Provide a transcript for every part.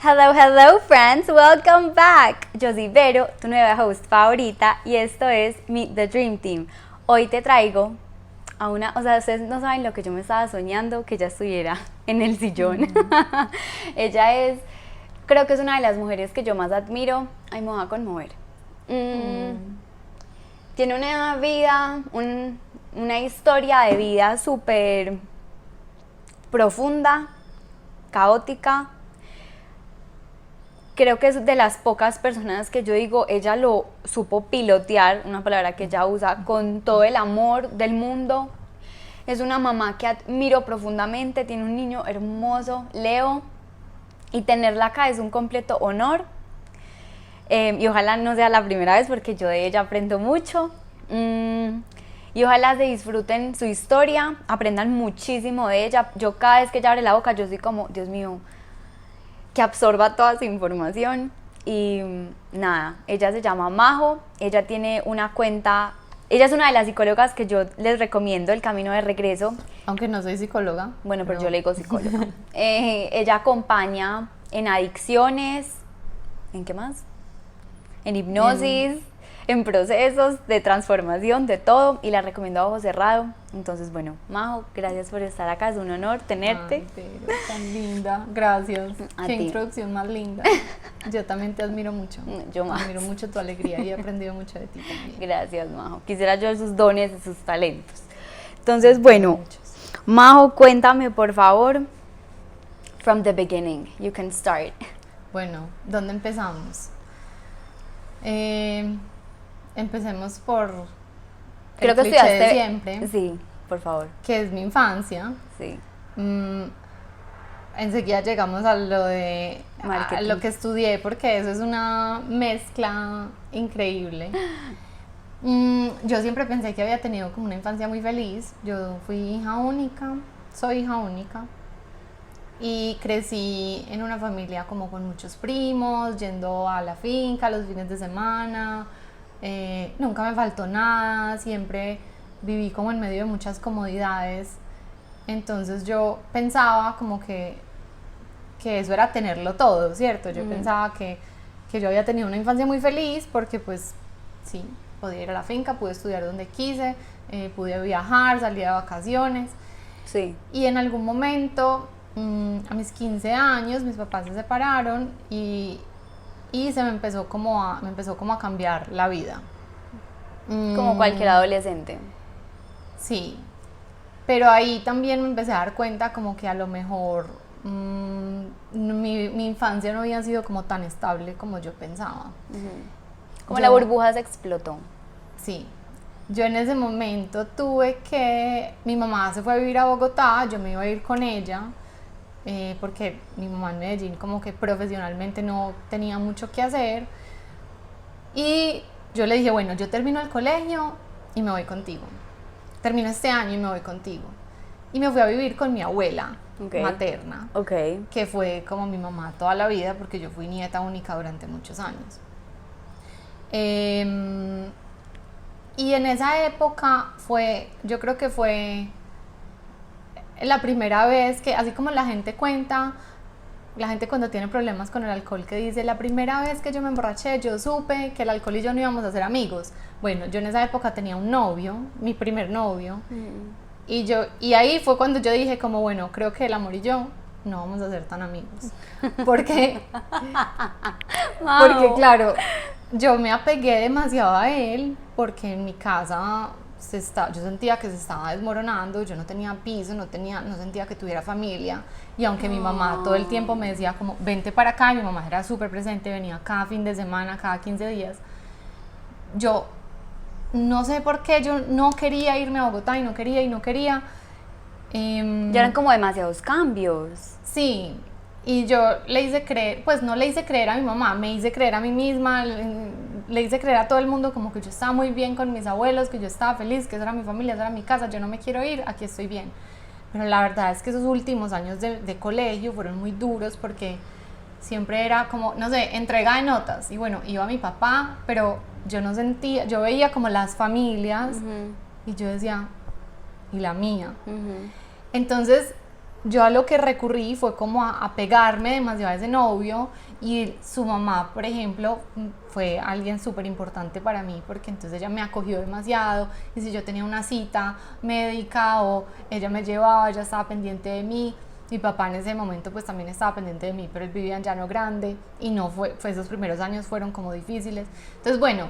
Hello, hello friends, welcome back. Yo soy Vero, tu nueva host favorita, y esto es Meet the Dream Team. Hoy te traigo a una, ustedes no saben lo que yo me estaba soñando, que ella estuviera en el sillón. Ella es, creo que es una de las mujeres que yo más admiro. Ay, me voy a conmover. Tiene una vida, una historia de vida súper profunda, caótica. Creo que es de las pocas personas que yo digo, ella lo supo pilotear, una palabra que ella usa, con todo el amor del mundo. Es una mamá que admiro profundamente, tiene un niño hermoso, Leo, y tenerla acá es un completo honor. Y ojalá no sea la primera vez, porque yo de ella aprendo mucho. Y ojalá se disfruten su historia, aprendan muchísimo de ella. Yo cada vez que ella abre la boca, yo soy como, Dios mío, que absorba toda esa información. Y nada, ella se llama Majo, ella tiene una cuenta, ella es una de las psicólogas que yo les recomiendo, El Camino de Regreso. Aunque no soy psicóloga. Bueno, pero yo le digo psicóloga. Ella acompaña en adicciones, ¿en qué más? En hipnosis, en procesos de transformación, de todo, y la recomiendo a ojo cerrado. Entonces, bueno, Majo, gracias por estar acá, es un honor tenerte. Ay, pero tan linda, gracias. A Qué ti. Introducción más linda. Yo también te admiro mucho. Yo más. Admiro mucho tu alegría y he aprendido mucho de ti también. Gracias, Majo. Quisiera yo sus dones y sus talentos. Entonces, bueno, Muchos. Majo, cuéntame, por favor, from the beginning. You can start. Bueno, ¿dónde empezamos? Empecemos por Creo el que cliché estudiaste de siempre, Sí, por favor. que es mi infancia. Sí. Enseguida llegamos a lo de Marketing. a lo que estudié, porque eso es una mezcla increíble. Yo siempre pensé que había tenido como una infancia muy feliz. Yo fui hija única, soy hija única, y crecí en una familia como con muchos primos, yendo a la finca los fines de semana. Nunca me faltó nada, siempre viví como en medio de muchas comodidades. Entonces yo pensaba como que eso era tenerlo todo, ¿cierto? Yo pensaba que yo había tenido una infancia muy feliz porque pues sí, podía ir a la finca, pude estudiar donde quise, pude viajar, salir de vacaciones. Sí. Y en algún momento, a mis 15 años, mis papás se separaron y se me empezó como a cambiar la vida. Como cualquier adolescente. Sí, pero ahí también me empecé a dar cuenta como que a lo mejor mi infancia no había sido como tan estable como yo pensaba. Como la burbuja se explotó. Sí, yo en ese momento mi mamá se fue a vivir a Bogotá, yo me iba a ir con ella, porque mi mamá en Medellín como que profesionalmente no tenía mucho que hacer, y yo le dije, bueno, yo termino el colegio y me voy contigo, termino este año y me voy contigo, y me fui a vivir con mi abuela materna, que fue como mi mamá toda la vida, porque yo fui nieta única durante muchos años. Y en esa época yo creo que fue la primera vez que, así como la gente cuenta, la gente cuando tiene problemas con el alcohol, que dice, la primera vez que yo me emborraché, yo supe que el alcohol y yo no íbamos a ser amigos. Bueno, yo en esa época tenía un novio, mi primer novio, y ahí fue cuando yo dije como, bueno, creo que el amor y yo no vamos a ser tan amigos. Porque claro, yo me apegué demasiado a él, porque en mi casa yo sentía que se estaba desmoronando, yo no tenía piso, no sentía que tuviera familia, y aunque mi mamá todo el tiempo me decía como, vente para acá, y mi mamá era súper presente, venía cada fin de semana, cada 15 días, yo no sé por qué yo no quería irme a Bogotá, y no quería. Ya eran como demasiados cambios. Sí, y yo le hice creer, pues no le hice creer a mi mamá, me hice creer a mí misma, le hice creer a todo el mundo como que yo estaba muy bien con mis abuelos, que yo estaba feliz, que esa era mi familia, esa era mi casa, yo no me quiero ir, aquí estoy bien. Pero la verdad es que esos últimos años de colegio fueron muy duros, porque siempre era como, no sé, entrega de notas, y bueno, iba mi papá, pero yo no sentía, yo veía como las familias, y yo decía, ¿y la mía? Entonces yo a lo que recurrí fue como a pegarme demasiado a ese novio, y su mamá, por ejemplo, fue alguien súper importante para mí, porque entonces ella me acogió demasiado, y si yo tenía una cita médica o ella me llevaba, ella estaba pendiente de mí. Mi papá en ese momento pues también estaba pendiente de mí, pero él vivía en Llano Grande y no fue esos primeros años fueron como difíciles. Entonces bueno,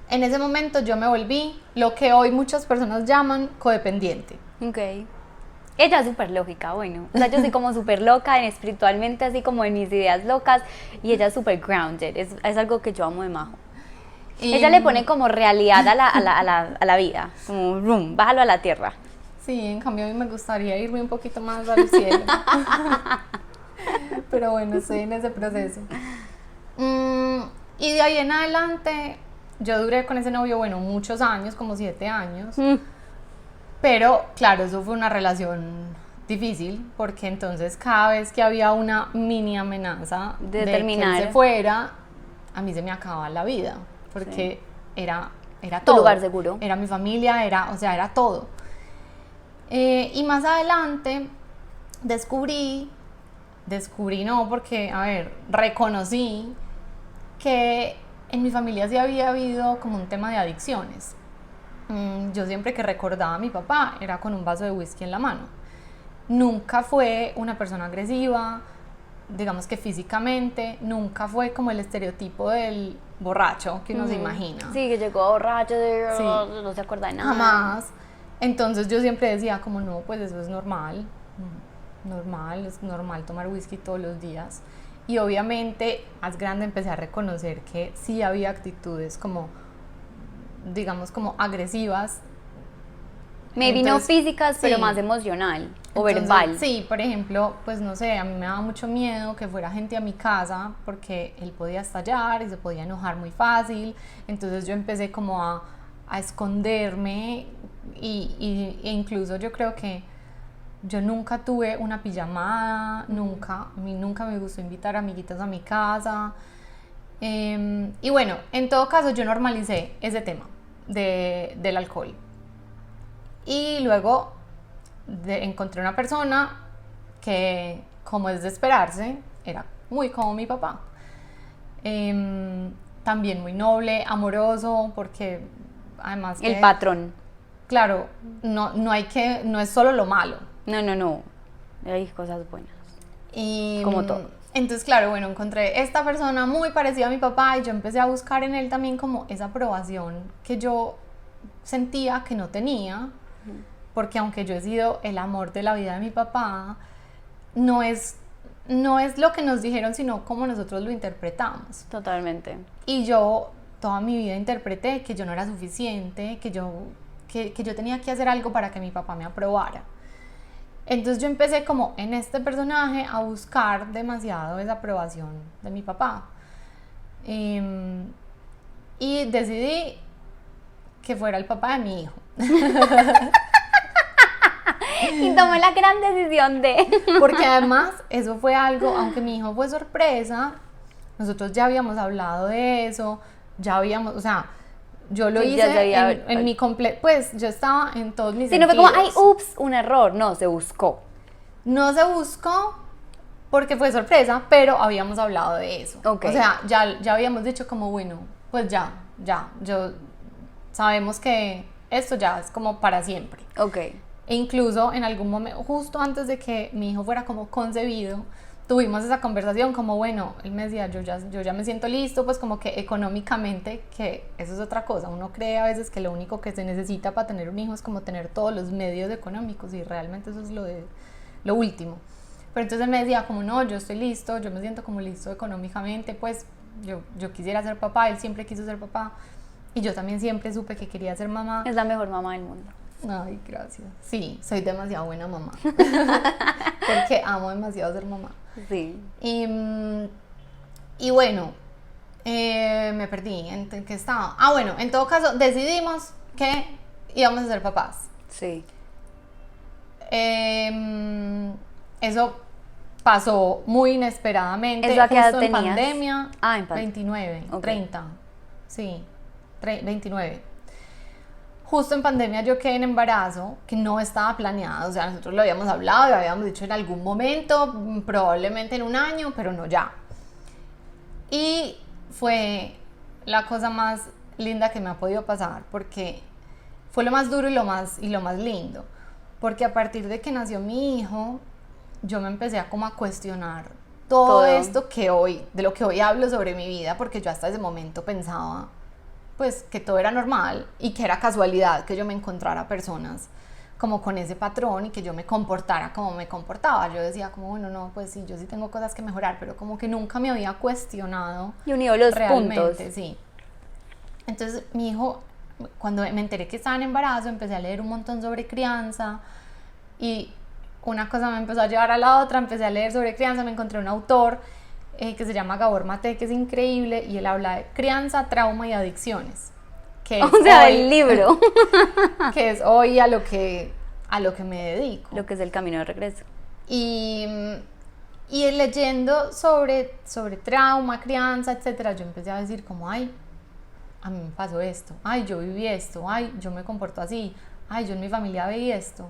en ese momento yo me volví lo que hoy muchas personas llaman codependiente. Ok. Ella es súper lógica, bueno. O sea, yo soy como súper loca espiritualmente, así como en mis ideas locas, y ella es súper grounded. Es algo que yo amo de Majo. Ella le pone como realidad a la vida, como rum, bájalo a la tierra. Sí, en cambio a mí me gustaría irme un poquito más al cielo. Pero bueno, estoy en ese proceso. Y de ahí en adelante, yo duré con ese novio, bueno, muchos años, como 7 años. Pero claro, eso fue una relación difícil, porque entonces cada vez que había una mini amenaza de que terminar, él se fuera, a mí se me acababa la vida, porque sí, era tu todo. lugar seguro. Era mi familia, o sea, era todo. Y más adelante descubrí no, porque, a ver, reconocí que en mi familia sí había habido como un tema de adicciones. Yo siempre que recordaba a mi papá era con un vaso de whisky en la mano. Nunca fue una persona agresiva, digamos que físicamente, nunca fue como el estereotipo del borracho que uno se imagina. Sí, que llegó borracho, Sí, no se acuerda de nada. jamás. Entonces yo siempre decía como no, pues eso es normal, es normal tomar whisky todos los días. Y obviamente más grande empecé a reconocer que sí había actitudes como, digamos, como agresivas. Maybe no físicas, pero más emocional o verbal. Sí, por ejemplo, pues no sé, a mí me daba mucho miedo que fuera gente a mi casa porque él podía estallar y se podía enojar muy fácil. Entonces yo empecé como a esconderme e incluso yo creo que yo nunca tuve una pijamada, a mí nunca me gustó invitar amiguitas a mi casa. Y bueno, en todo caso yo normalicé ese tema del alcohol. Y luego encontré una persona que, como es de esperarse, era muy como mi papá. También muy noble, amoroso, porque además el patrón. Claro, no es solo lo malo. No, hay cosas buenas. Y como todo. Entonces, claro, bueno, encontré esta persona muy parecida a mi papá y yo empecé a buscar en él también como esa aprobación que yo sentía que no tenía, porque aunque yo he sido el amor de la vida de mi papá, no es lo que nos dijeron, sino cómo nosotros lo interpretamos. Totalmente. Y yo toda mi vida interpreté que yo no era suficiente, que yo tenía que hacer algo para que mi papá me aprobara. Entonces yo empecé como en este personaje a buscar demasiado esa aprobación de mi papá. Y decidí que fuera el papá de mi hijo. Y tomé la gran decisión de... Porque además eso fue algo, aunque mi hijo fue sorpresa, nosotros ya habíamos hablado de eso, o sea, yo lo hice en mi pues yo estaba en todos mis sentidos. Sí, no fue como, ay, ups, un error, no, se buscó. No se buscó porque fue sorpresa, pero habíamos hablado de eso. Okay. O sea, ya habíamos dicho como, bueno, pues sabemos que esto ya es como para siempre. Ok. E incluso en algún momento, justo antes de que mi hijo fuera como concebido, tuvimos esa conversación como, bueno, él me decía, yo ya me siento listo, pues como que económicamente, que eso es otra cosa, uno cree a veces que lo único que se necesita para tener un hijo es como tener todos los medios económicos, y realmente eso es lo último. Pero entonces él me decía como, no, yo estoy listo, yo me siento como listo económicamente, pues yo quisiera ser papá, él siempre quiso ser papá, y yo también siempre supe que quería ser mamá. Es la mejor mamá del mundo. Ay, gracias. Sí, soy demasiado buena mamá. Porque amo demasiado ser mamá. Sí. Y bueno, me perdí. ¿En qué estaba? Ah, bueno, en todo caso, decidimos que íbamos a ser papás. Sí. Eso pasó muy inesperadamente. ¿Eso a qué edad justo en tenías? pandemia. En 29, okay. 30. Sí, 29. justo en pandemia yo quedé en embarazo que no estaba planeado, o sea, nosotros lo habíamos hablado y habíamos dicho en algún momento, probablemente en un año, pero no ya. Y fue la cosa más linda que me ha podido pasar, porque fue lo más duro y lo más lindo, porque a partir de que nació mi hijo, yo me empecé a como a cuestionar todo esto de lo que hoy hablo sobre mi vida, porque yo hasta ese momento pensaba pues que todo era normal y que era casualidad que yo me encontrara personas como con ese patrón y que yo me comportara como me comportaba. Yo decía como, bueno, no, pues sí, yo sí tengo cosas que mejorar, pero como que nunca me había cuestionado y unido los realmente, puntos. sí. Entonces mi hijo, cuando me enteré que estaba en embarazo, empecé a leer un montón sobre crianza y una cosa me empezó a llevar a la otra, empecé a leer sobre crianza, me encontré un autor que se llama Gabor Mate, que es increíble, y él habla de crianza, trauma y adicciones. Que es O sea, el libro. Que es hoy a lo que me dedico. Lo que es el camino de regreso. Y leyendo sobre trauma, crianza, etcétera, yo empecé a decir como, ay, a mí me pasó esto, ay, yo viví esto, ay, yo me comporto así, ay, yo en mi familia veía esto.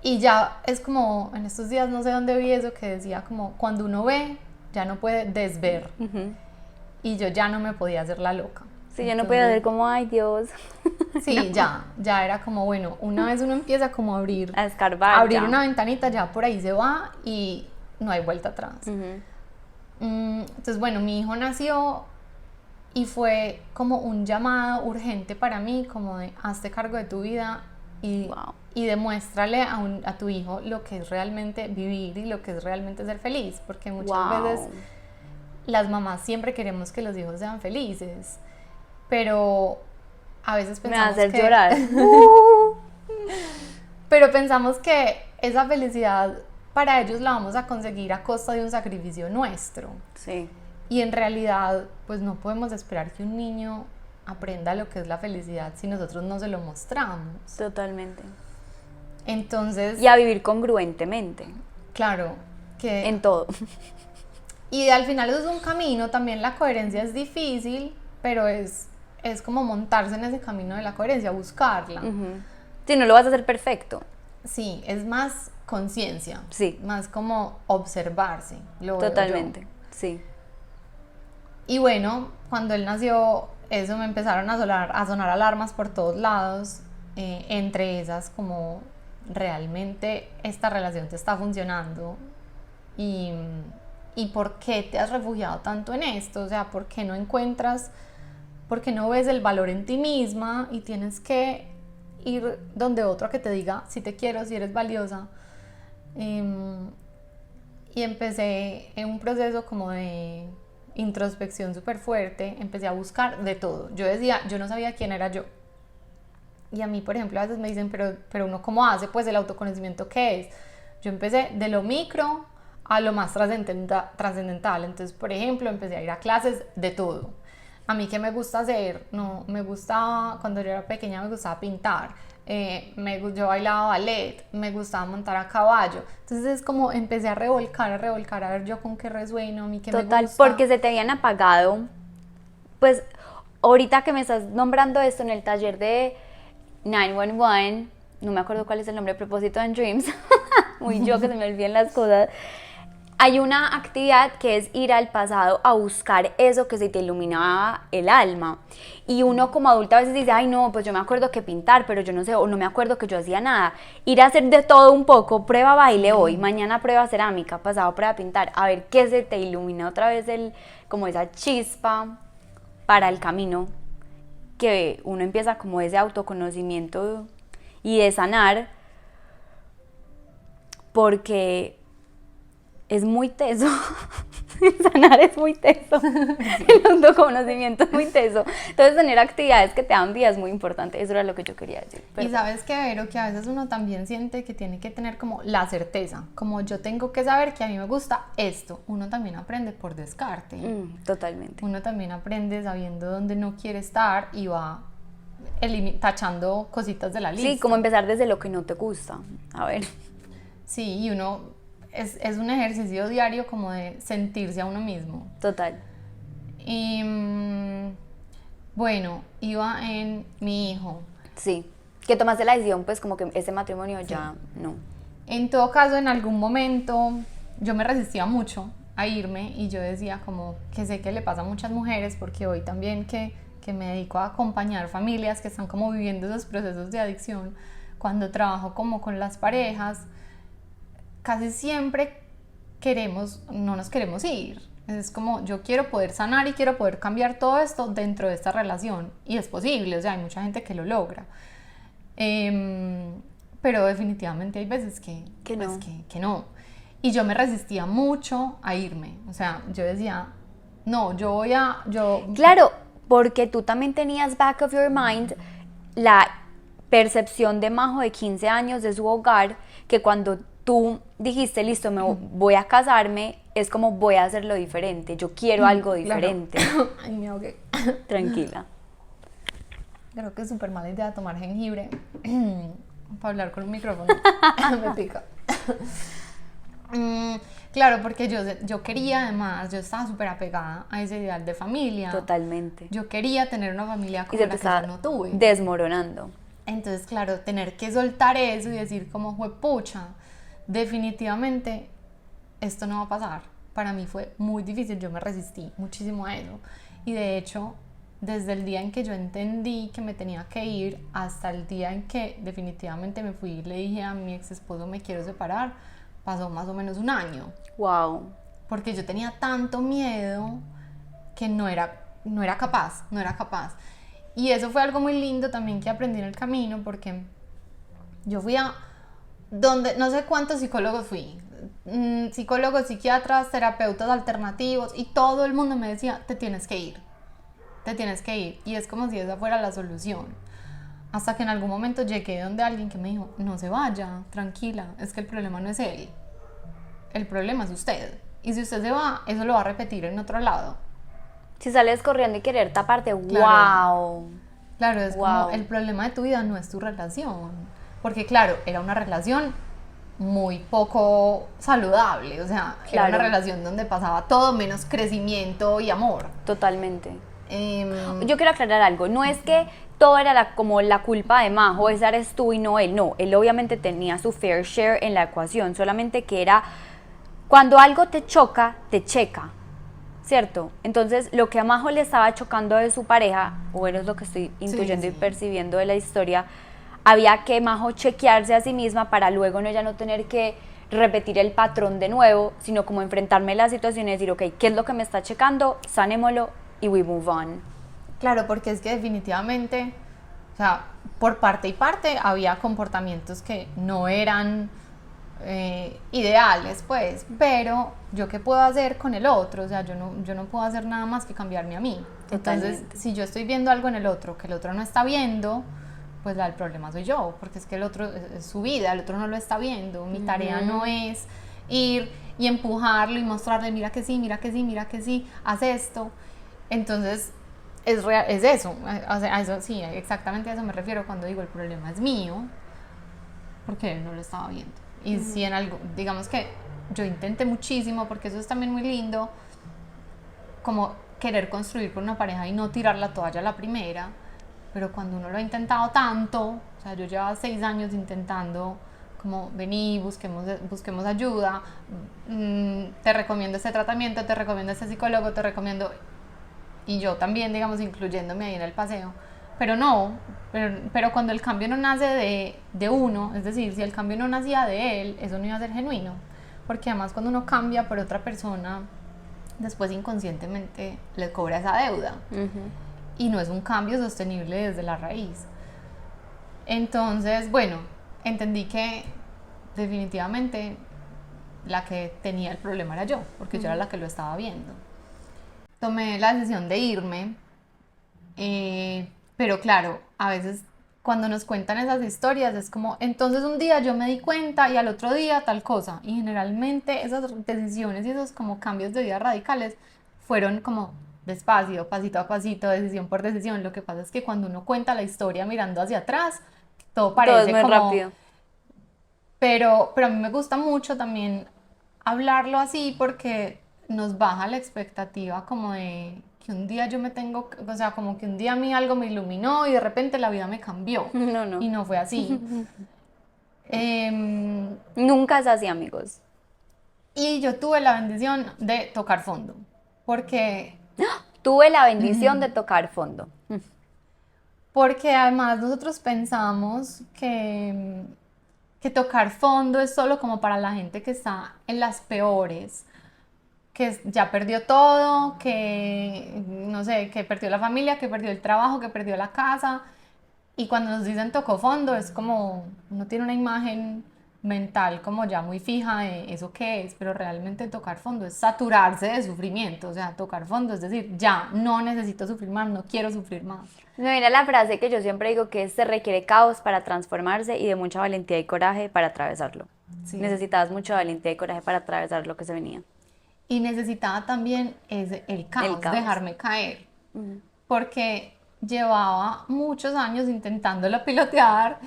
Y ya es como, en estos días no sé dónde vi eso que decía como, cuando uno ve, ya no puede desver. Y yo ya no me podía hacer la loca. Sí, yo no podía hacer como, ay, Dios. Sí, no. ya era como, bueno, una vez uno empieza como a escarbar, abrir una ventanita, ya por ahí se va y no hay vuelta atrás. Entonces, bueno, mi hijo nació y fue como un llamado urgente para mí, como de, hazte cargo de tu vida y demuéstrale a tu hijo lo que es realmente vivir y lo que es realmente ser feliz, porque muchas veces las mamás siempre queremos que los hijos sean felices, pero a veces pensamos me va a hacer llorar. Pero pensamos que esa felicidad para ellos la vamos a conseguir a costa de un sacrificio nuestro. Sí. Y en realidad, pues no podemos esperar que un niño aprenda lo que es la felicidad si nosotros no se lo mostramos. Totalmente. Entonces... Y a vivir congruentemente. Claro. Que en todo. Y al final eso es un camino, también la coherencia es difícil, pero es como montarse en ese camino de la coherencia, buscarla. Sí, no lo vas a hacer perfecto. Sí, es más conciencia. Sí. Más como observarse. Totalmente, sí. Y bueno, cuando él nació, eso me empezaron a sonar alarmas por todos lados, entre esas como realmente esta relación te está funcionando y por qué te has refugiado tanto en esto, o sea, por qué no ves el valor en ti misma y tienes que ir donde otro que te diga si te quiero, si eres valiosa. Y empecé en un proceso como de introspección súper fuerte, empecé a buscar de todo. Yo decía, yo no sabía quién era yo. Y a mí, por ejemplo, a veces me dicen, pero uno cómo hace pues el autoconocimiento, ¿qué es? Yo empecé de lo micro a lo más trascendental. Entonces, por ejemplo, empecé a ir a clases de todo. A mí, ¿qué me gusta hacer? No, me gustaba, cuando yo era pequeña me gustaba pintar, yo bailaba ballet, me gustaba montar a caballo. Entonces es como empecé a revolcar, a ver yo con qué resueno, a mí qué me gusta. Total, porque se te habían apagado. Pues ahorita que me estás nombrando esto en el taller de 911, no me acuerdo cuál es el nombre, propósito en Dreams, muy yo que se me olvidan las cosas. Hay una actividad que es ir al pasado a buscar eso que se te iluminaba el alma. Y uno como adulto a veces dice, ay no, pues yo me acuerdo que pintar, pero yo no sé, o no me acuerdo que yo hacía nada. Ir a hacer de todo un poco, prueba baile hoy, mañana prueba cerámica, pasado prueba pintar, a ver qué se te ilumina otra vez como esa chispa para el camino, que uno empieza como ese autoconocimiento y de sanar, porque es muy teso. Sanar es muy teso. El autoconocimiento es muy teso. Entonces tener actividades que te dan vida es muy importante. Eso era lo que yo quería decir. Y sabes que, Vero, que a veces uno también siente que tiene que tener como la certeza, como yo tengo que saber que a mí me gusta esto. Uno también aprende por descarte. Totalmente. Uno también aprende sabiendo dónde no quiere estar y va tachando cositas de la lista. Sí, como empezar desde lo que no te gusta. A ver. Sí, y uno es un ejercicio diario como de sentirse a uno mismo. Total. Y Bueno, iba en mi hijo. Sí. Que tomaste la decisión, pues como que ese matrimonio Sí. ya no. En todo caso, en algún momento yo me resistía mucho a irme y yo decía como que sé que le pasa a muchas mujeres porque hoy también que me dedico a acompañar familias que están como viviendo esos procesos de adicción, cuando trabajo como con las parejas, casi siempre no nos queremos ir. Es como yo quiero poder sanar y quiero poder cambiar todo esto dentro de esta relación y es posible, o sea, hay mucha gente que lo logra. Pero definitivamente hay veces Que pues, no. que no. Y yo me resistía mucho a irme. O sea, yo decía, no, Claro, porque tú también tenías back of your mind la percepción de Majo de 15 años de su hogar, que cuando tú dijiste, listo, voy a casarme, es como voy a hacerlo diferente, yo quiero algo claro. diferente. Ay, me ahogué. Tranquila. Creo que es súper mala idea tomar jengibre para hablar con un micrófono. Me pica. Claro, porque yo quería además, yo estaba súper apegada a ese ideal de familia. Totalmente. Yo quería tener una familia Y como se la te que yo está no tuve. desmoronando. Entonces, claro, tener que soltar eso y decir como fue pucha, definitivamente esto no va a pasar. Para mí fue muy difícil, yo me resistí muchísimo a eso. Y de hecho, desde el día en que yo entendí que me tenía que ir hasta el día en que definitivamente me fui y le dije a mi ex esposo me quiero separar, pasó más o menos un año. Wow. Porque yo tenía tanto miedo que no era capaz, no era capaz. Y eso fue algo muy lindo también que aprendí en el camino porque yo fui a donde no sé cuántos psicólogos fui, psicólogos, psiquiatras, terapeutas alternativos y todo el mundo me decía, te tienes que ir, te tienes que ir. Y es como si esa fuera la solución. Hasta que en algún momento llegué donde alguien que me dijo, no se vaya, tranquila, es que el problema no es él, el problema es usted. Y si usted se va, eso lo va a repetir en otro lado. Si sales corriendo y querer taparte, Claro. wow. Claro, es como el Wow. problema de tu vida no es tu relación. Porque claro, era una relación muy poco saludable, o sea, era una Claro, relación donde pasaba todo menos crecimiento y amor. totalmente. Em, Yo quiero aclarar algo, no es que todo era como la culpa de Majo, esa eres tú y no él, no, él obviamente tenía su fair share en la ecuación, solamente que era cuando algo te choca, te checa, ¿cierto? Entonces lo que a Majo le estaba chocando de su pareja, o bueno, es lo que estoy intuyendo y sí. percibiendo de la historia, había que Majo chequearse a sí misma para luego no ya no tener que repetir el patrón de nuevo, sino como enfrentarme a la situación y decir, ok, ¿qué es lo que me está checando? Sanémoslo y we move on. Claro, porque es que definitivamente, o sea, por parte y parte había comportamientos que no eran ideales, pues, pero yo qué puedo hacer con el otro, o sea, yo no puedo hacer nada más que cambiarme a mí. Entonces, Totalmente. si yo estoy viendo algo en el otro que el otro no está viendo, pues el problema soy yo, porque es que el otro es su vida, el otro no lo está viendo. Mi tarea no es ir y empujarlo y mostrarle, mira que sí, mira que sí, mira que sí, haz esto. Entonces, es eso, o sea, a eso sí, exactamente a eso me refiero cuando digo el problema es mío, porque él no lo estaba viendo. Y si en algo, digamos que yo intenté muchísimo, porque eso es también muy lindo, como querer construir con una pareja y no tirar la toalla a la primera, pero cuando uno lo ha intentado tanto, o sea, yo llevaba 6 años intentando como vení, busquemos ayuda, te recomiendo este tratamiento, te recomiendo este psicólogo, te recomiendo, y yo también, digamos, incluyéndome ahí en el paseo, pero no, pero cuando el cambio no nace de uno, es decir, si el cambio no nacía de él, eso no iba a ser genuino, porque además cuando uno cambia por otra persona, después inconscientemente le cobra esa deuda. Y no es un cambio sostenible desde la raíz. Entonces, bueno, entendí que definitivamente la que tenía el problema era yo, porque yo era la que lo estaba viendo. Tomé la decisión de irme, pero claro, a veces cuando nos cuentan esas historias es como, entonces un día yo me di cuenta y al otro día tal cosa. Y generalmente esas decisiones y esos como cambios de vida radicales fueron como despacio, pasito a pasito, decisión por decisión. Lo que pasa es que cuando uno cuenta la historia mirando hacia atrás, todo Todo es parece muy como, rápido. pero a mí me gusta mucho también hablarlo así porque nos baja la expectativa como de que un día yo me tengo, o sea, como que un día a mí algo me iluminó y de repente la vida me cambió. No, no. Y no fue así. Em, Nunca es así, amigos. y yo tuve la bendición de tocar fondo, porque, Tuve la bendición de tocar fondo. porque además nosotros pensamos que tocar fondo es solo como para la gente que está en las peores, que ya perdió todo, que no sé, que perdió la familia, que perdió el trabajo, que perdió la casa. Y cuando nos dicen tocó fondo, es como uno tiene una imagen mental como ya muy fija de eso que es, pero realmente tocar fondo es saturarse de sufrimiento, o sea, tocar fondo es decir, ya no necesito sufrir más, no quiero sufrir más. No, mira la frase que yo siempre digo que se requiere caos para transformarse y de mucha valentía y coraje para atravesarlo. Sí. Necesitabas mucha valentía y coraje para atravesar lo que se venía. Y necesitaba también el caos, dejarme caer, porque llevaba muchos años intentándolo pilotear,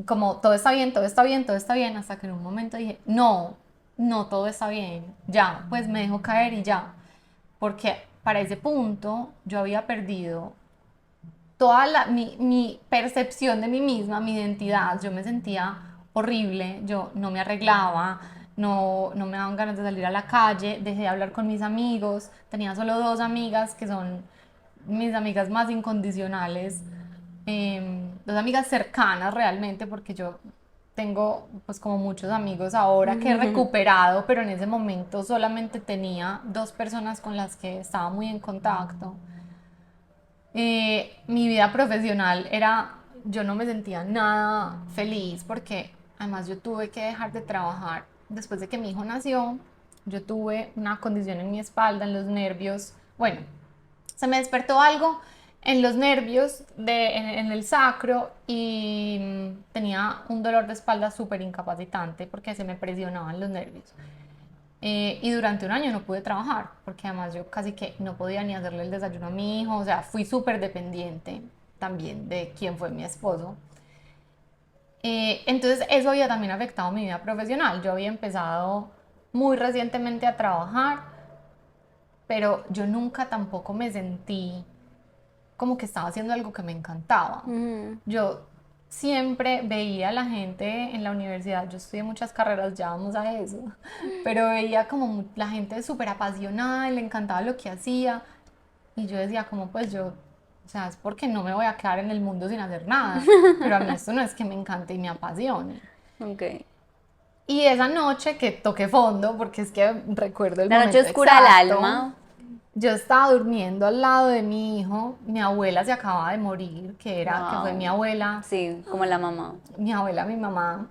como todo está bien, todo está bien, todo está bien, hasta que en un momento dije, no, no todo está bien, ya, pues me dejo caer y ya, porque para ese punto yo había perdido toda mi percepción de mí misma, mi identidad. Yo me sentía horrible, yo no me arreglaba, no me daban ganas de salir a la calle, dejé de hablar con mis amigos, tenía solo 2 amigas que son mis amigas más incondicionales, 2 amigas cercanas realmente, porque yo tengo pues como muchos amigos ahora que he recuperado, pero en ese momento solamente tenía 2 personas con las que estaba muy en contacto. Mi vida profesional era, yo no me sentía nada feliz porque además yo tuve que dejar de trabajar después de que mi hijo nació. Yo tuve una condición en mi espalda, en los nervios. Bueno, se me despertó algo en los nervios, en el sacro, y tenía un dolor de espalda súper incapacitante porque se me presionaban los nervios. Y durante un año no pude trabajar, porque además yo casi que no podía ni hacerle el desayuno a mi hijo, o sea, fui súper dependiente también de quién fue mi esposo. Entonces eso había también afectado mi vida profesional. Yo había empezado muy recientemente a trabajar, pero yo nunca tampoco me sentí como que estaba haciendo algo que me encantaba. Yo siempre veía a la gente en la universidad, yo estudié muchas carreras, ya vamos a eso, pero veía como la gente súper apasionada y le encantaba lo que hacía, y yo decía como pues yo, o sea, es porque no me voy a quedar en el mundo sin hacer nada, pero a mí esto no es que me encante y me apasione. Okay. Y esa noche que toqué fondo, porque es que recuerdo el La momento noche oscura del exacto, alma. yo estaba durmiendo al lado de mi hijo, mi abuela se acababa de morir, que fue Wow. mi abuela, Sí, como la mamá. mi mamá,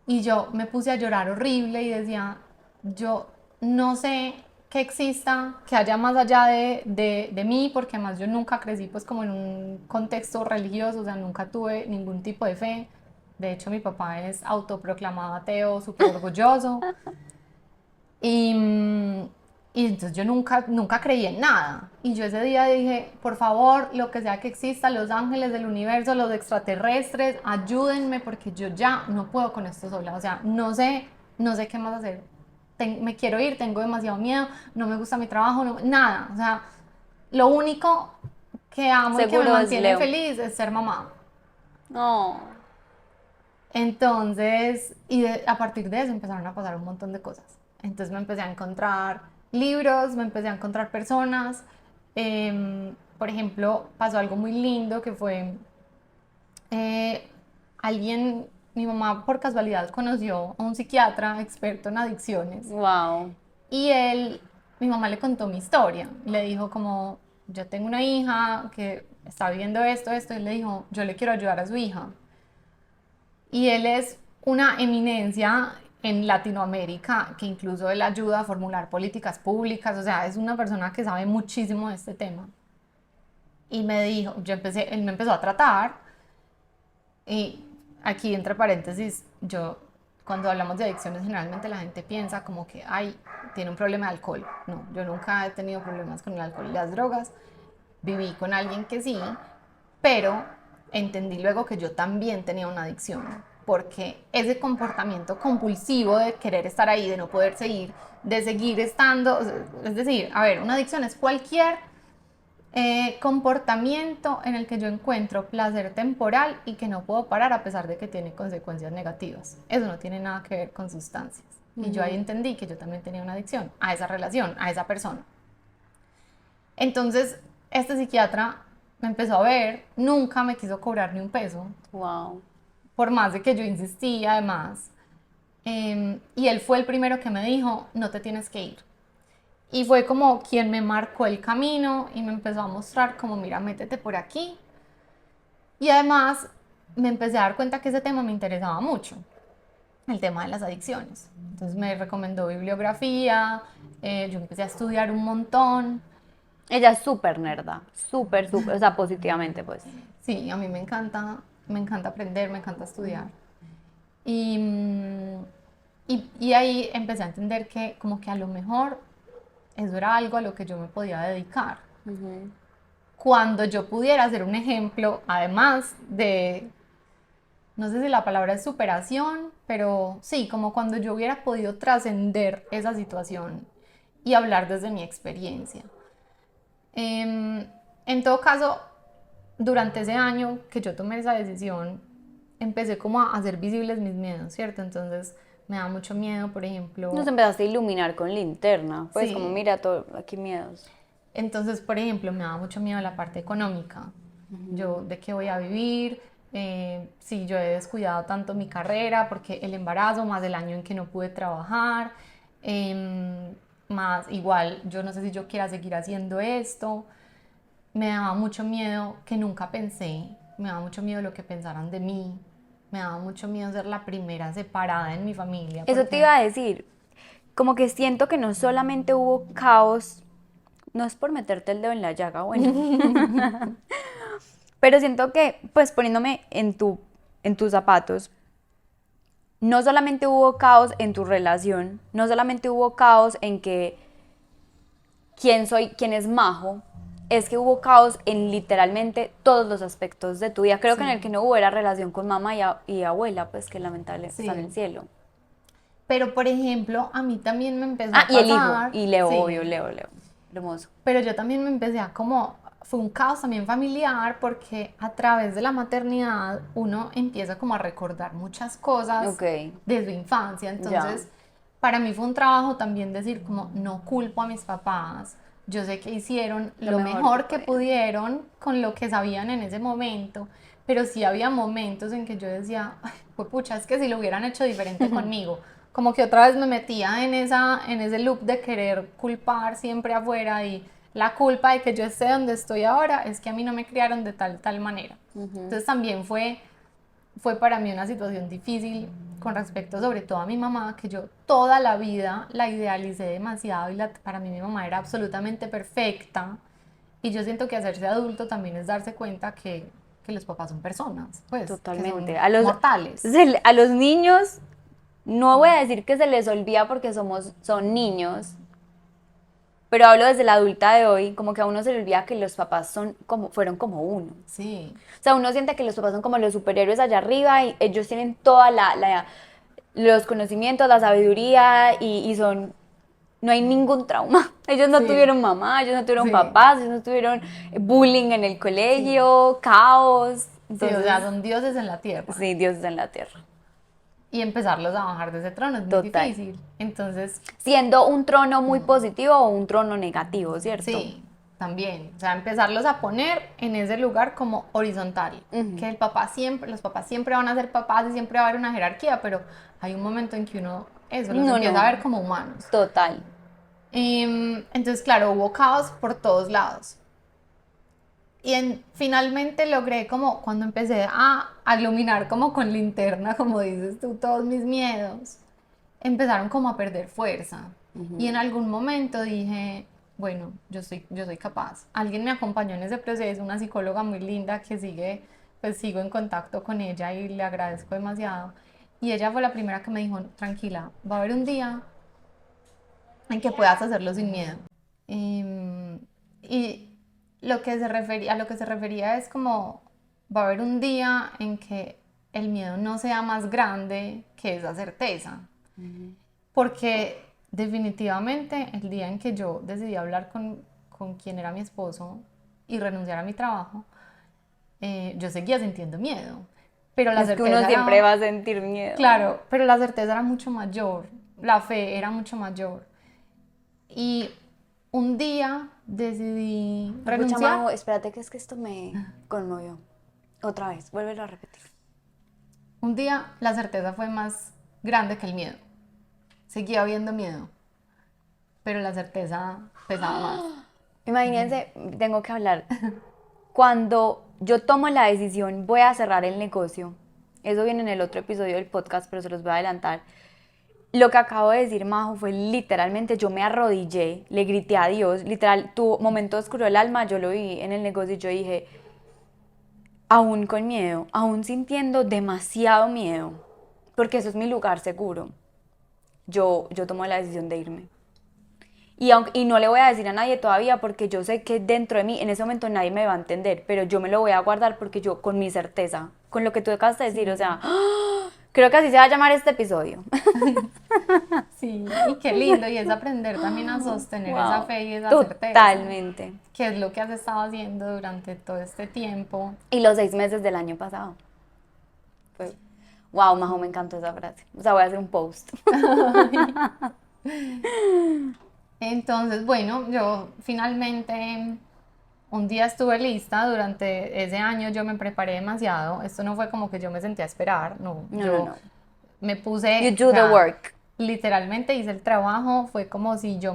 y yo me puse a llorar horrible y decía, yo no sé que exista, que haya más allá de mí, porque además yo nunca crecí pues como en un contexto religioso, o sea, nunca tuve ningún tipo de fe. De hecho, mi papá es autoproclamado ateo, súper orgulloso. Y, y entonces yo nunca creí en nada. Y yo ese día dije, por favor, lo que sea que exista, los ángeles del universo, los extraterrestres, ayúdenme porque yo ya no puedo con esto sola. O sea, no sé qué más hacer. Me quiero ir, tengo demasiado miedo, no me gusta mi trabajo, nada. O sea, lo único que amo y que me Seguro es mantiene Leo. feliz es ser mamá. No. Entonces, a partir de eso empezaron a pasar un montón de cosas. Entonces me empecé a encontrar libros, me empecé a encontrar personas. Por ejemplo, pasó algo muy lindo que fue eh, mi mamá por casualidad conoció a un psiquiatra experto en adicciones Wow. y mi mamá le contó mi historia. Le dijo como, yo tengo una hija que está viviendo esto, y le dijo, yo le quiero ayudar a su hija. Y él es una eminencia en Latinoamérica, que incluso él ayuda a formular políticas públicas, o sea, es una persona que sabe muchísimo de este tema. Y me dijo, él me empezó a tratar, y aquí entre paréntesis, cuando hablamos de adicciones generalmente la gente piensa como que, ay, tiene un problema de alcohol. No, yo nunca he tenido problemas con el alcohol y las drogas, viví con alguien que sí, pero entendí luego que yo también tenía una adicción, porque ese comportamiento compulsivo de querer estar ahí, de no poder seguir, de seguir estando, es decir, a ver, una adicción es cualquier Comportamiento en el que yo encuentro placer temporal y que no puedo parar a pesar de que tiene consecuencias negativas. Eso no tiene nada que ver con sustancias. Y yo ahí entendí que yo también tenía una adicción a esa relación, a esa persona. Entonces, este psiquiatra me empezó a ver, nunca me quiso cobrar ni un peso, Wow. por más de que yo insistía, además. Y él fue el primero que me dijo, no te tienes que ir. Y fue como quien me marcó el camino y me empezó a mostrar como, mira, métete por aquí. Y además me empecé a dar cuenta que ese tema me interesaba mucho, el tema de las adicciones. Entonces me recomendó bibliografía, yo empecé a estudiar un montón. Ella es súper nerda, súper, súper, o sea, positivamente, pues. Sí, a mí me encanta aprender, me encanta estudiar. Y, y ahí empecé a entender que como que a lo mejor eso era algo a lo que yo me podía dedicar. Cuando yo pudiera ser un ejemplo, además de, no sé si la palabra es superación, pero sí, como cuando yo hubiera podido trascender esa situación y hablar desde mi experiencia. En todo caso, durante ese año que yo tomé esa decisión, empecé como a hacer visibles mis miedos, ¿cierto? Entonces me da mucho miedo, por Nos ejemplo, empezaste a iluminar con linterna, pues como sí, mira, todo, aquí miedos. entonces, por ejemplo, me daba mucho miedo la parte económica. Yo, ¿de qué voy a vivir? Si yo he descuidado tanto mi carrera, porque el embarazo, más el año en que no pude trabajar, más igual, yo no sé si yo quiera seguir haciendo esto. Me daba mucho miedo que nunca pensé, me daba mucho miedo lo que pensaran de mí, me daba mucho miedo ser la primera separada en mi familia, Eso te porque iba a decir, como que siento que no solamente hubo caos, no es por meterte el dedo en la llaga, bueno, pero siento que, pues poniéndome en tus zapatos, no solamente hubo caos en tu relación, no solamente hubo caos en que quién es Majo, es que hubo caos en literalmente todos los aspectos de tu vida. Creo que en el sí, que no hubo era relación con mamá y abuela, pues que lamentable está en el sí. cielo. Pero por ejemplo, a mí también me empezó Ah, a y el hijo, pasar, y Leo, obvio, sí, Leo, hermoso. pero yo también me empecé a como, fue un caos también familiar porque a través de la maternidad uno empieza como a recordar muchas cosas Ok, de su infancia, ya, entonces para mí fue un trabajo también decir como no culpo a mis papás, yo sé que hicieron lo lo mejor que mejor que podían. pudieron con lo que sabían en ese momento, pero sí había momentos en que yo decía, ay, pues pucha, es que si lo hubieran hecho diferente conmigo, como que otra vez me metía en ese loop de querer culpar siempre afuera y la culpa de que yo esté donde estoy ahora es que a mí no me criaron de tal manera. Entonces también fue para mí una situación difícil con respecto sobre todo a mi mamá, que yo toda la vida la idealicé demasiado y para mí mi mamá era absolutamente perfecta. Y yo siento que hacerse adulto también es darse cuenta que los papás son personas, pues, que Totalmente. son mortales. A los niños, no voy a decir que se les olvida porque son niños, pero hablo desde la adulta de hoy, como que a uno se le olvida que los papás fueron como uno. Sí, O sea, uno siente que los papás son como los superhéroes allá arriba y ellos tienen toda los conocimientos, la sabiduría y son, no hay ningún trauma. Ellos no sí, tuvieron mamá, ellos no tuvieron sí, papás, ellos no tuvieron bullying en el sí. colegio, caos. Sí, o sea, Entonces, son dioses en la tierra. sí, Dios está en la tierra. Y empezarlos a bajar de ese trono es muy Total. difícil. Entonces, Siendo un trono muy positivo o un trono negativo, ¿cierto? sí, también. O sea, empezarlos a poner en ese lugar como horizontal. Que el papá siempre, los papás siempre van a ser papás y siempre va a haber una jerarquía, pero hay un momento en que uno, eso, los No, empieza a no, ver como humanos. total. Entonces, claro, hubo caos por todos lados. Y finalmente logré como cuando empecé a iluminar como con linterna, como dices tú, todos mis miedos, empezaron como a perder fuerza. Y en algún momento dije, bueno, yo soy capaz. Alguien me acompañó en ese proceso, una psicóloga muy linda que sigue, pues sigo en contacto con ella y le agradezco demasiado. Y ella fue la primera que me dijo, tranquila, va a haber un día en que puedas hacerlo sin miedo. Y a lo que se refería es como va a haber un día en que el miedo no sea más grande que esa certeza. Porque definitivamente el día en que yo decidí hablar con quien era mi esposo, y renunciar a mi trabajo, yo seguía sintiendo miedo. Pero la Es que certeza uno era, siempre va a sentir miedo. claro, pero la certeza era mucho mayor, la fe era mucho mayor. Y un día decidí Pucha, renunciar. Majo, espérate que es que esto me conmovió. Otra vez, vuélvelo a repetir. Un día la certeza fue más grande que el miedo. Seguía habiendo miedo, pero la certeza pesaba más. Imagínense, tengo que hablar. Cuando yo tomo la decisión, voy a cerrar el negocio. Eso viene en el otro episodio del podcast, pero se los voy a adelantar. Lo que acabo de decir, Majo, fue literalmente, yo me arrodillé, le grité a Dios, literal, tu momento oscuro del alma, yo lo vi en el negocio y yo dije, aún con miedo, aún sintiendo demasiado miedo, porque eso es mi lugar seguro, yo tomo la decisión de irme. Y no le voy a decir a nadie todavía porque yo sé que dentro de mí en ese momento nadie me va a entender, pero yo me lo voy a guardar porque yo con mi certeza, con lo que tú acabas de decir, o sea, creo que así se va a llamar este episodio. Sí, y qué lindo, y es aprender también a sostener esa Wow, fe y esa certeza, totalmente. que es lo que has estado haciendo durante todo este tiempo. Y los 6 meses del año pasado. Fue, wow, Majo, me encantó esa frase. O sea, voy a hacer un post. Entonces, bueno, yo finalmente un día estuve lista, durante ese año yo me preparé demasiado, esto no fue como que yo me senté a esperar, no, No, no, yo no. me You puse, o do the sea, work. literalmente hice el trabajo, fue como si yo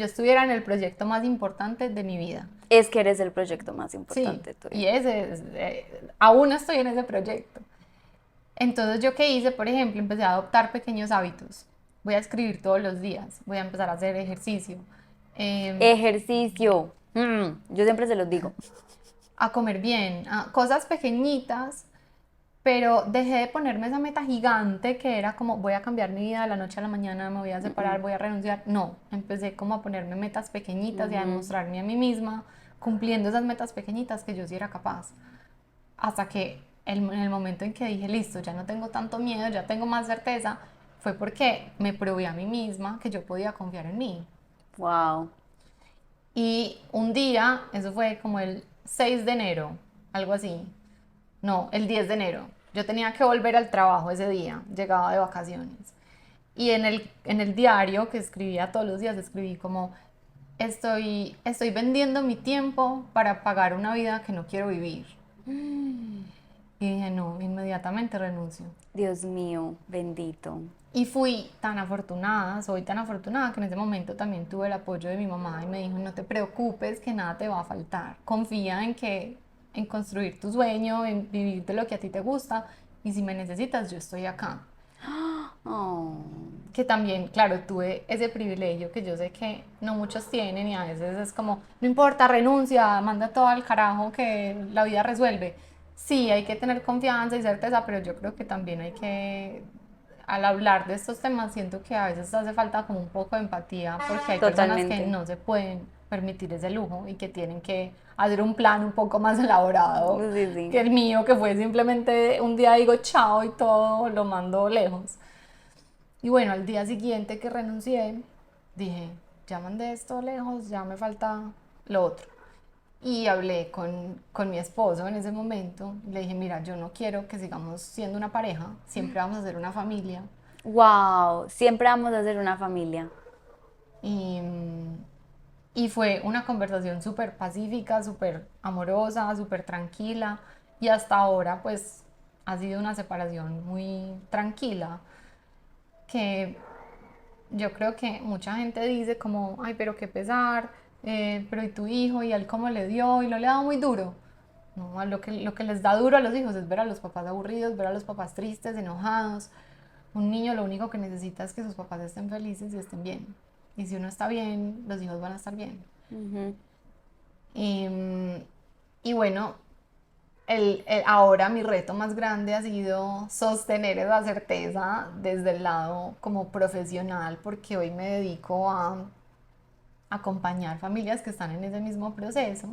estuviera en el proyecto más importante de mi vida. Es que eres el proyecto más Sí, importante tuyo. y ese es, aún estoy en ese proyecto. Entonces, ¿yo qué hice? Por ejemplo, empecé a adoptar pequeños hábitos. Voy a escribir todos los días, voy a empezar a hacer ejercicio, eh, Ejercicio. Yo siempre se los digo. a comer bien, a cosas pequeñitas, pero dejé de ponerme esa meta gigante que era como voy a cambiar mi vida de la noche a la mañana, me voy a separar, voy a renunciar. No, empecé como a ponerme metas pequeñitas y a demostrarme a mí misma, cumpliendo esas metas pequeñitas, que yo sí era capaz. Hasta que en el momento en que dije, listo, ya no tengo tanto miedo, ya tengo más certeza, fue porque me probé a mí misma que yo podía confiar en mí. Wow. Y un día, eso fue como el 6 de enero, algo así. No, el 10 de enero. Yo tenía que volver al trabajo ese día, llegaba de vacaciones. Y en el diario que escribía todos los días, escribí como, estoy vendiendo mi tiempo para pagar una vida que no quiero vivir. Y dije, no, inmediatamente renuncio. Dios mío, bendito. Y fui tan afortunada, soy tan afortunada que en ese momento también tuve el apoyo de mi mamá y me dijo, no te preocupes, que nada te va a faltar. Confía en construir tu sueño, en vivir de lo que a ti te gusta, y si me necesitas, yo estoy acá. Oh, Que también, claro, tuve ese privilegio que yo sé que no muchos tienen, y a veces es como, no importa, renuncia, manda todo al carajo que la vida resuelve. Sí, hay que tener confianza y certeza, pero yo creo que también hay que, al hablar de estos temas, siento que a veces hace falta como un poco de empatía, porque hay personas que totalmente. no se pueden permitir ese lujo y que tienen que hacer un plan un poco más elaborado Sí, sí. que el mío, que fue simplemente un día digo chao y todo lo mando lejos. Y bueno, al día siguiente que renuncié, dije, ya mandé esto lejos, ya me falta lo otro. Y hablé con mi esposo en ese momento. Le dije, mira, yo no quiero que sigamos siendo una pareja, siempre vamos a ser una familia. Wow, siempre vamos a ser una familia. Y, y fue una conversación súper pacífica, súper amorosa, súper tranquila. Y hasta ahora, pues, ha sido una separación muy tranquila, que yo creo que mucha gente dice como, ay, pero qué pesar, pero y tu hijo, y a él cómo le dio, y no le ha dado muy duro. No, lo que les da duro a los hijos es ver a los papás aburridos, ver a los papás tristes, enojados. Un niño lo único que necesita es que sus papás estén felices y estén bien. Y si uno está bien, los hijos van a estar bien. Y, y bueno, ahora mi reto más grande ha sido sostener esa certeza desde el lado como profesional, porque hoy me dedico a acompañar familias que están en ese mismo proceso,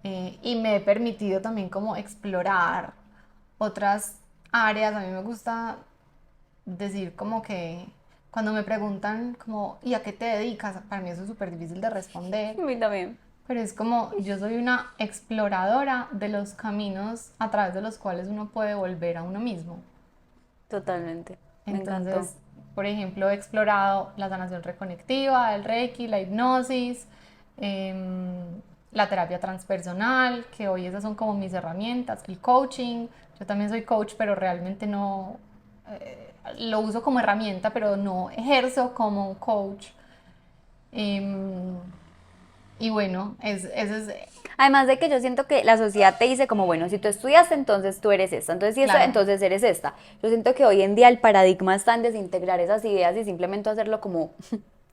y me he permitido también como explorar otras áreas. A mí me gusta decir como que cuando me preguntan como ¿y a qué te dedicas? Para mí eso es súper difícil de responder, A mí también. pero es como yo soy una exploradora de los caminos a través de los cuales uno puede volver a uno mismo. Totalmente. Me encantó. Entonces, por ejemplo, he explorado la sanación reconectiva, el Reiki, la hipnosis, la terapia transpersonal, que hoy esas son como mis herramientas, el coaching. Yo también soy coach, pero realmente no lo uso como herramienta, pero no ejerzo como un coach. Em, y bueno, ese es, Además de que yo siento que la sociedad te dice como, bueno, si tú estudiaste, entonces tú eres esta, entonces si esto, claro, entonces eres esta. Yo siento que hoy en día el paradigma está en desintegrar esas ideas y simplemente hacerlo como,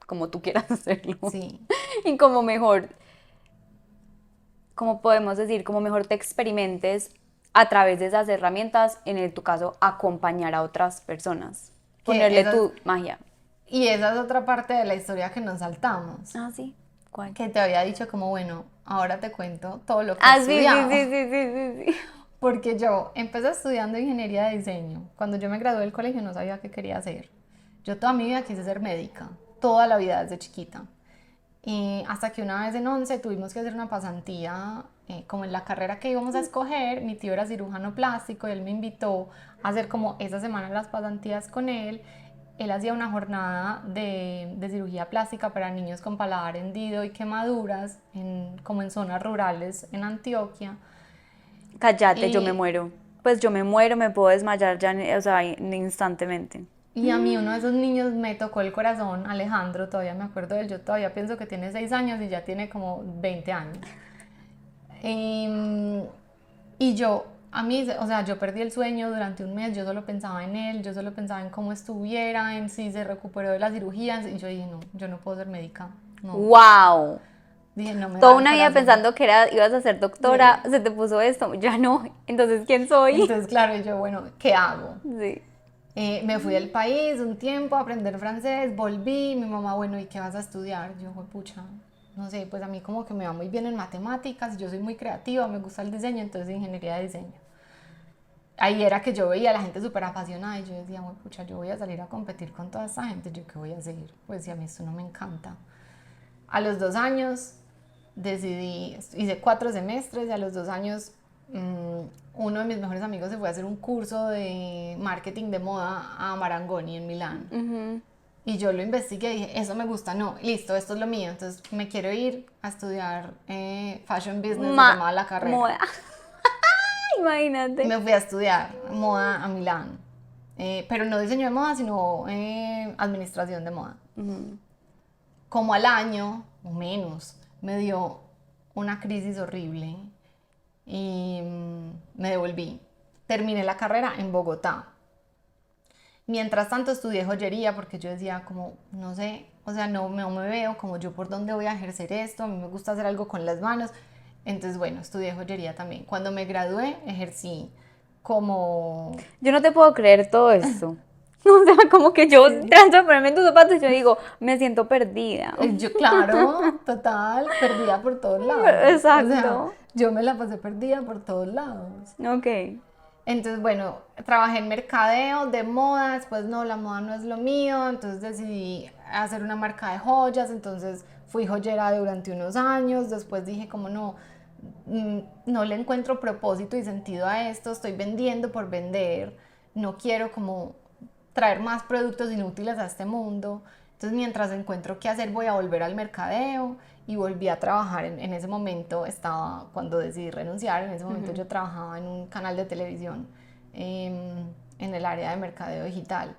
como tú quieras hacerlo. sí. Y como mejor, como podemos decir, como mejor te experimentes a través de esas herramientas, en tu caso, acompañar a otras personas. Que Ponerle esas, tu magia. y esa es otra parte de la historia que nos saltamos. Ah, sí. ¿Cuál? Que te había dicho como, bueno, ahora te cuento todo lo que he Ah, sí, sí, estudiado. sí, sí, sí, sí, sí. Porque yo empecé estudiando ingeniería de diseño. Cuando yo me gradué del colegio no sabía qué quería hacer. Yo toda mi vida quise ser médica, toda la vida desde chiquita. Y hasta que una vez en 11 tuvimos que hacer una pasantía, como en la carrera que íbamos a escoger, mi tío era cirujano plástico y él me invitó a hacer como esa semana las pasantías con él. Él hacía una jornada de cirugía plástica para niños con paladar hendido y quemaduras, como en zonas rurales en Antioquia. Cállate, yo me Y, muero. Pues yo me muero, me puedo desmayar ya, o sea, instantemente. y a mí uno de esos niños me tocó el corazón, Alejandro, todavía me acuerdo de él, yo todavía pienso que tiene 6 años y ya tiene como 20 años. Y, y yo, a mí, o sea, yo perdí el sueño durante un mes, yo solo pensaba en él, yo solo pensaba en cómo estuviera, en si se recuperó de las cirugías, y yo dije, no, yo no puedo ser médica, no. ¡Wow! Dije, no me Toda da el una vida corazón. pensando que ibas a ser doctora, Sí. se te puso esto, ya no. Entonces, ¿quién soy? Entonces, claro, yo, bueno, ¿qué hago? Sí. Me fui del país un tiempo a aprender francés, volví, mi mamá, bueno, ¿y qué vas a estudiar? Yo, pucha, no sé, pues a mí como que me va muy bien en matemáticas, yo soy muy creativa, me gusta el diseño, entonces ingeniería de diseño. Ahí era que yo veía a la gente súper apasionada y yo decía, bueno, pucha, yo voy a salir a competir con toda esta gente, ¿yo qué voy a hacer? Pues si a mí esto no me encanta. A los 2 años decidí, hice 4 semestres y a los 2 años uno de mis mejores amigos se fue a hacer un curso de marketing de moda a Marangoni en Milán. Y yo lo investigué y dije, eso me gusta, no, listo, esto es lo mío. Entonces me quiero ir a estudiar Fashion Business, se llamaba la carrera. Moda. Imagínate. Me fui a estudiar moda a Milán. Pero no diseño de moda, sino administración de moda. Como al año o menos me dio una crisis horrible y me devolví. Terminé la carrera en Bogotá. Mientras tanto estudié joyería porque yo decía como, no sé, o sea, no me veo como yo por dónde voy a ejercer esto, a mí me gusta hacer algo con las manos. Entonces, bueno, estudié joyería también. Cuando me gradué, ejercí como... Yo no te puedo creer todo esto. O sea, como que yo trato de ponerme en tus zapatos y yo digo, me siento perdida. Yo, claro, total, perdida por todos lados. O sea, Exacto. yo me la pasé perdida por todos lados. Ok. Entonces, bueno, trabajé en mercadeo de moda, después no, la moda no es lo mío, entonces decidí hacer una marca de joyas, entonces fui joyera durante unos años, después dije como no, no le encuentro propósito y sentido a esto, estoy vendiendo por vender, no quiero como traer más productos inútiles a este mundo. Entonces, mientras encuentro qué hacer, voy a volver al mercadeo y volví a trabajar. En ese momento estaba, cuando decidí renunciar, en ese momento yo trabajaba en un canal de televisión en el área de mercadeo digital.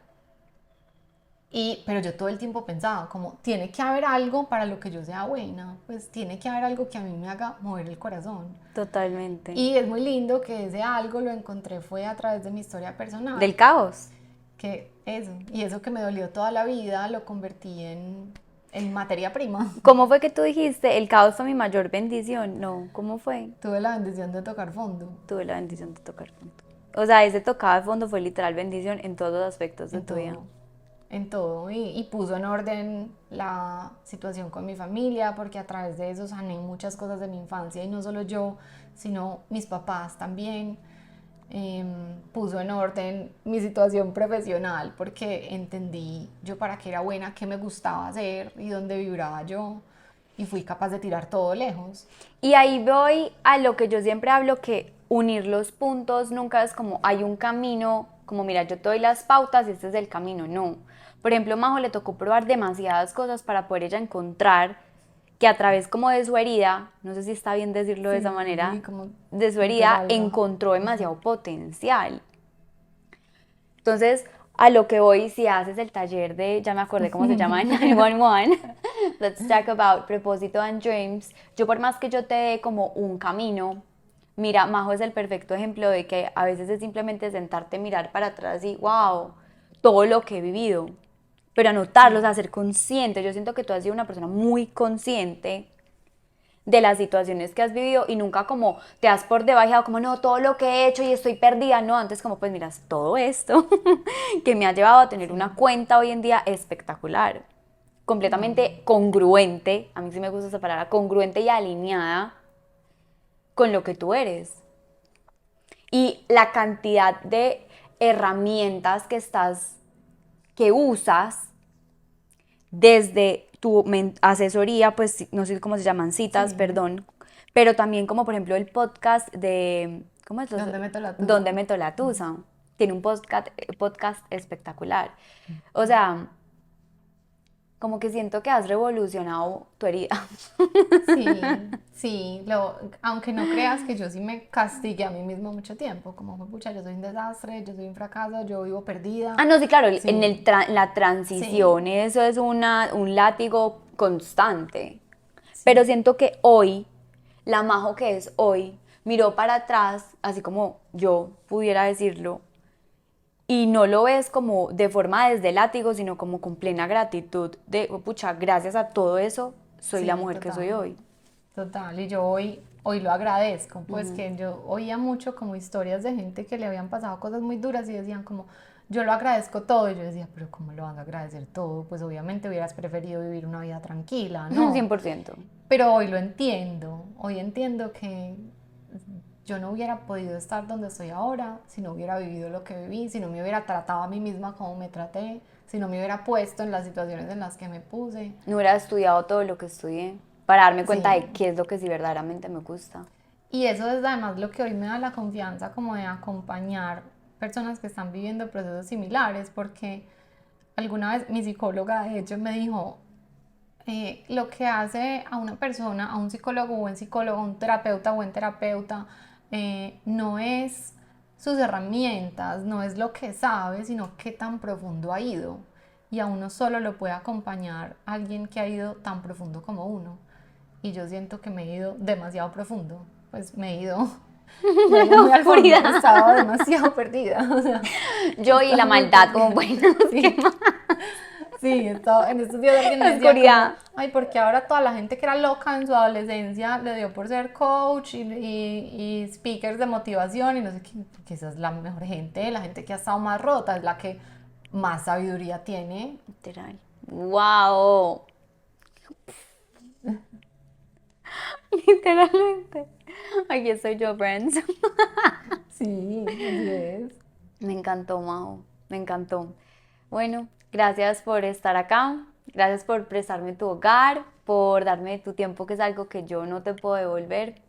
Pero yo todo el tiempo pensaba, como, tiene que haber algo para lo que yo sea buena, pues tiene que haber algo que a mí me haga mover el corazón. Totalmente. Y es muy lindo que ese algo lo encontré fue a través de mi historia personal. Del caos. Que eso, y eso que me dolió toda la vida lo convertí en materia prima. ¿Cómo fue que tú dijiste, el caos fue mi mayor bendición? No, ¿cómo fue? Tuve la bendición de tocar fondo. Tuve la bendición de tocar fondo. O sea, ese tocado de fondo fue literal bendición en todos los aspectos de En tu vida. todo, en todo. Y puso en orden la situación con mi familia, porque a través de eso sané muchas cosas de mi infancia, y no solo yo, sino mis papás también. Puso en orden mi situación profesional porque entendí yo para qué era buena, qué me gustaba hacer y dónde vibraba yo. y fui capaz de tirar todo lejos. Y ahí voy a lo que yo siempre hablo, que unir los puntos nunca es como hay un camino, como mira, yo te doy las pautas y este es el camino, no. Por ejemplo, Majo le tocó probar demasiadas cosas para poder ella encontrar que a través como de su herida, no sé si está bien decirlo de esa manera, como de su herida encontró demasiado potencial. Entonces, a lo que voy, si haces el taller de, ya me acordé cómo se llama, 911, Let's Talk About Propósito and Dreams, yo por más que yo te dé como un camino, mira, Majo es el perfecto ejemplo de que a veces es simplemente sentarte, mirar para atrás y wow, todo lo que he vivido, pero anotarlo, o sea, ser consciente. Yo siento que tú has sido una persona muy consciente de las situaciones que has vivido y nunca como te has por debajeado como no, todo lo que he hecho y estoy perdida, no, antes como pues miras todo esto que me ha llevado a tener una cuenta hoy en día espectacular, completamente congruente, a mí sí me gusta esa palabra, congruente y alineada con lo que tú eres. Y la cantidad de herramientas que usas desde tu asesoría, pues no sé cómo se llaman, citas, perdón, pero también como por ejemplo el podcast de, ¿cómo es? ¿Dónde meto la tusa? ¿Dónde meto la tusa? Tiene un podcast espectacular. O sea, como que siento que has revolucionado tu herida. Sí, sí, aunque no creas que yo sí me castigué a mí mismo mucho tiempo, como fue, pucha, yo soy un desastre, yo soy un fracaso, yo vivo perdida. Ah, no, sí, claro, Sí. en la transición eso es un látigo constante. Pero siento que hoy, la Majo que es hoy, miró para atrás, así como yo pudiera decirlo, y no lo ves como de forma desde látigo, sino como con plena gratitud de, oh, pucha, gracias a todo eso, soy la mujer que soy hoy. Total, y yo hoy lo agradezco, pues que yo oía mucho como historias de gente que le habían pasado cosas muy duras y decían como, yo lo agradezco todo, y yo decía, pero ¿cómo lo van a agradecer todo? Pues obviamente hubieras preferido vivir una vida tranquila, ¿no? 100%. Pero hoy hoy entiendo que yo no hubiera podido estar donde estoy ahora si no hubiera vivido lo que viví, si no me hubiera tratado a mí misma como me traté, si no me hubiera puesto en las situaciones en las que me puse. No hubiera estudiado todo lo que estudié para darme cuenta Sí. de qué es lo que sí verdaderamente me gusta. Y eso es además lo que hoy me da la confianza como de acompañar personas que están viviendo procesos similares, porque alguna vez mi psicóloga de hecho me dijo, lo que hace a una persona, a un psicólogo buen psicólogo, a un terapeuta buen terapeuta, no es sus herramientas, no es lo que sabe, sino qué tan profundo ha ido. Y a uno solo lo puede acompañar alguien que ha ido tan profundo como uno. Y yo siento que me he ido demasiado profundo, pues me he ido muy al fondo, estaba demasiado perdida. O sea, yo y la maldad como bueno. Sí. Sí, en estos días alguien me decía como, ay, porque ahora toda la gente que era loca en su adolescencia le dio por ser coach y speakers de motivación y no sé qué, porque esa es la mejor gente, la gente que ha estado más rota, es la que más sabiduría tiene. Literal. ¡Wow! Literalmente. Aquí estoy yo, friends. Sí, así es. Me encantó, Majo. Me encantó. Bueno, gracias por estar acá. Gracias por prestarme tu hogar, por darme tu tiempo, que es algo que yo no te puedo devolver.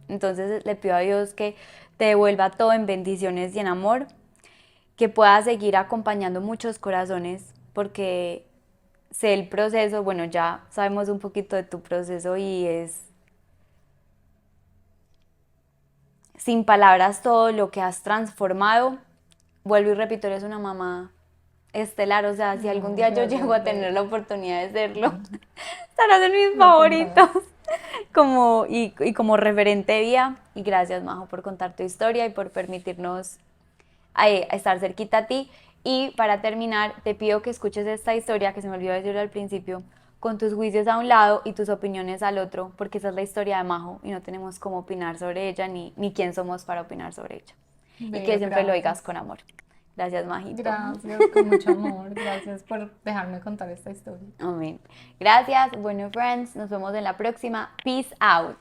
Entonces le pido a Dios que te devuelva todo en bendiciones y en amor, que puedas seguir acompañando muchos corazones, porque sé el proceso, bueno, ya sabemos un poquito de tu proceso y es sin palabras todo lo que has transformado. Vuelvo y repito, eres una mamá estelar, o sea, si algún día yo llego a tener la oportunidad de serlo, estarás en mis favoritos como, y como referente de vida. Y gracias, Majo, por contar tu historia y por permitirnos estar cerquita a ti. Y para terminar, te pido que escuches esta historia, que se me olvidó decirlo al principio, con tus juicios a un lado y tus opiniones al otro, porque esa es la historia de Majo y no tenemos cómo opinar sobre ella ni quién somos para opinar sobre ella. Y que siempre lo digas con amor. Gracias, Majito. Gracias, con mucho amor. Gracias por dejarme contar esta historia. Amén. Gracias. Bueno, friends, nos vemos en la próxima. Peace out.